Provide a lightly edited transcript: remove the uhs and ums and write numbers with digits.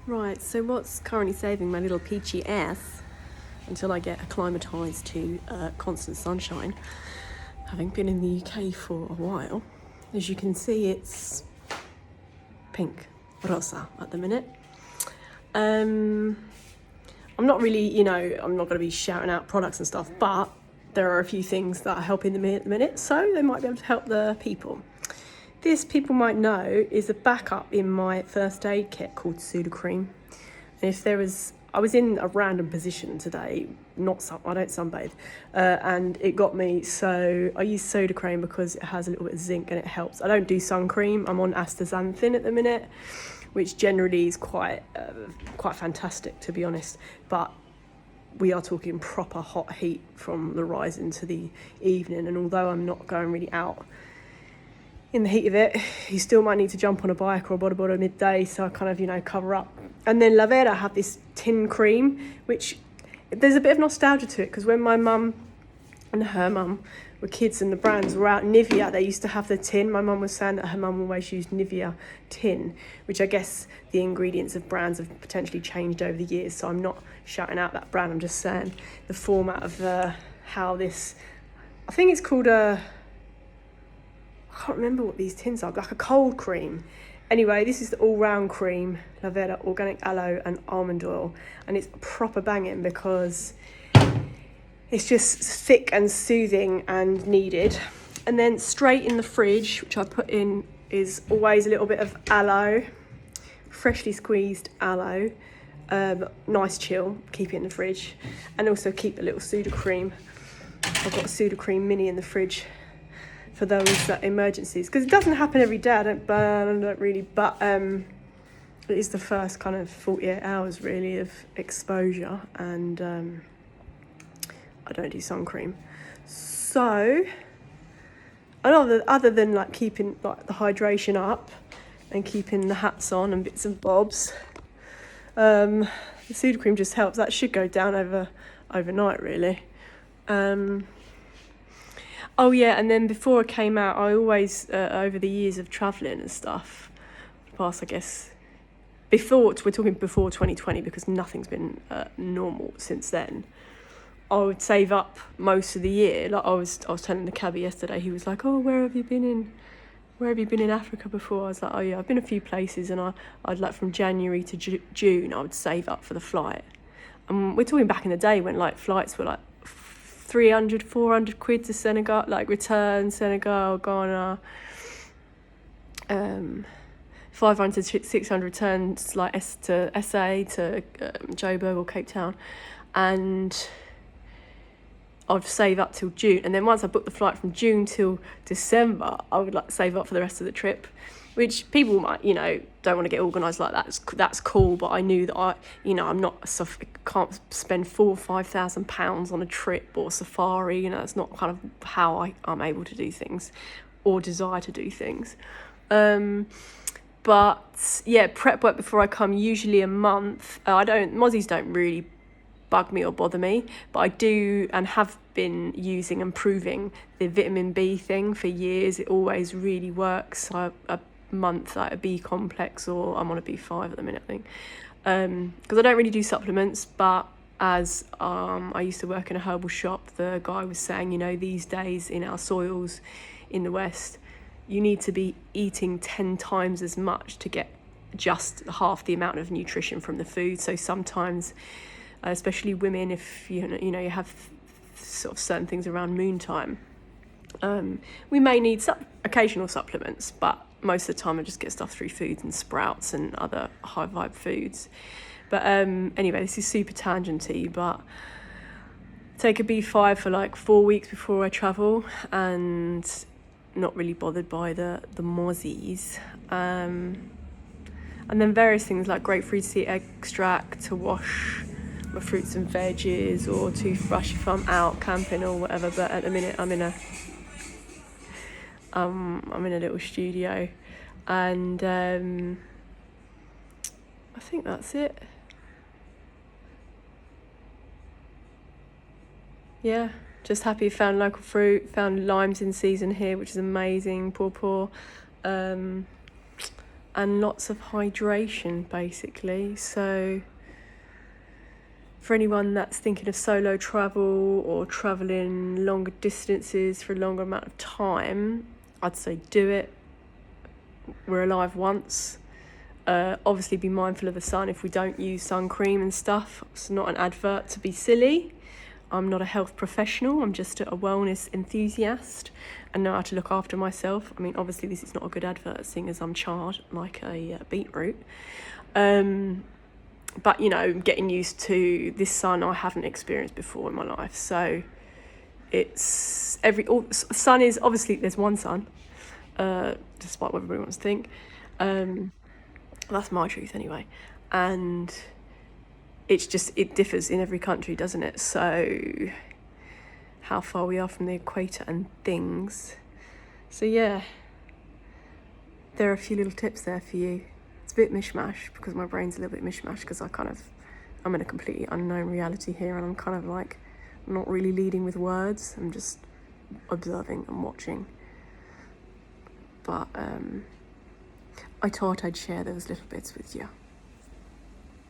Right, so what's currently saving my little peachy ass until I get acclimatised to constant sunshine, having been in the UK for a while. As you can see, it's pink, rosa at the minute. I'm not really, I'm not going to be shouting out products and stuff, but there are a few things that are helping me at the minute, so they might be able to help the people. This, people might know, is a backup in my first aid kit called Sudocrem. And I was in a random position today, I don't sunbathe, and it got me, so I use Sudocrem because it has a little bit of zinc and it helps. I don't do sun cream, I'm on astaxanthin at the minute, which generally is quite fantastic, to be honest, but we are talking proper hot heat from the rise into the evening, and although I'm not going really out in the heat of it, you still might need to jump on a bike or a bodyboard at midday, so I kind of, cover up. And then La Vera have this tin cream, which there's a bit of nostalgia to it, because when my mum and her mum were kids and the brands were out, Nivea, they used to have the tin. My mum was saying that her mum always used Nivea tin, which I guess the ingredients of brands have potentially changed over the years, so I'm not shouting out that brand, I'm just saying the format of how this, I think it's called I can't remember what these tins are, like a cold cream. Anyway, this is the all-round cream, La Vera organic aloe and almond oil, and it's proper banging because it's just thick and soothing and needed. And then straight in the fridge, which I put in, is always a little bit of aloe, freshly squeezed aloe, nice chill, keep it in the fridge, and also keep a little Sudocrem. I've got a Sudocrem mini in the fridge for those emergencies, because it doesn't happen every day. I don't burn, I don't really, but it is the first kind of 48 hours really of exposure, and I don't do sun cream. So, other than like keeping like the hydration up and keeping the hats on and bits and bobs, the Sudocrem just helps. That should go down overnight really. Oh yeah, and then before I came out, I always, over the years of travelling and stuff, past I guess, we're talking before 2020, because nothing's been normal since then, I would save up most of the year. Like I was telling the cabbie yesterday, he was like, oh, where have you been in Africa before? I was like, oh yeah, I've been a few places, and I'd like from January to June, I would save up for the flight. And we're talking back in the day when like flights were like 300, 400 quid to Senegal, like return Senegal, Ghana, 500 to 600 returns like to SA, to Joburg or Cape Town, and I'd save up till June, and then once I booked the flight from June till December, I would like save up for the rest of the trip, which people might, don't want to get organised like that. That's cool, but I knew that can't spend £4,000 or £5,000 on a trip or safari. It's not kind of how I'm able to do things or desire to do things. But yeah, prep work before I come, usually a month. Mozzies don't really bug me or bother me, but I do and have been using and proving the vitamin B thing for years. It always really works. A month like a B complex, or I'm on a B5 at the minute, I think, because I don't really do supplements, but as I used to work in a herbal shop, the guy was saying, these days in our soils in the West, you need to be eating 10 times as much to get just half the amount of nutrition from the food. So sometimes, especially women, if you have sort of certain things around moon time, we may need occasional supplements, but most of the time I just get stuff through foods and sprouts and other high vibe foods. But anyway, this is super tangenty, but take a B5 for like 4 weeks before I travel, and not really bothered by the mozzies. And then various things like grapefruit seed extract to wash my fruits and veggies, or toothbrush if I'm out camping or whatever. But at the minute I'm in a little studio, and I think that's it. Yeah, just happy found local fruit, found limes in season here, which is amazing. Pawpaw, and lots of hydration, basically. So for anyone that's thinking of solo travel or traveling longer distances for a longer amount of time, I'd say do it. We're alive once. Obviously be mindful of the sun if we don't use sun cream and stuff. It's not an advert to be silly. I'm not a health professional, I'm just a wellness enthusiast and know how to look after myself. I mean, obviously this is not a good advert, seeing as I'm charred like a beetroot. But, you know, getting used to this sun I haven't experienced before in my life. So it's sun is, obviously there's one sun, despite what everybody wants to think. That's my truth anyway. And it's just, it differs in every country, doesn't it? So how far we are from the equator and things. So yeah, there are a few little tips there for you. It's a bit mishmash because my brain's a little bit mishmash because I'm in a completely unknown reality here, and I'm kind of like not really leading with words. I'm just observing and watching. But I thought I'd share those little bits with you.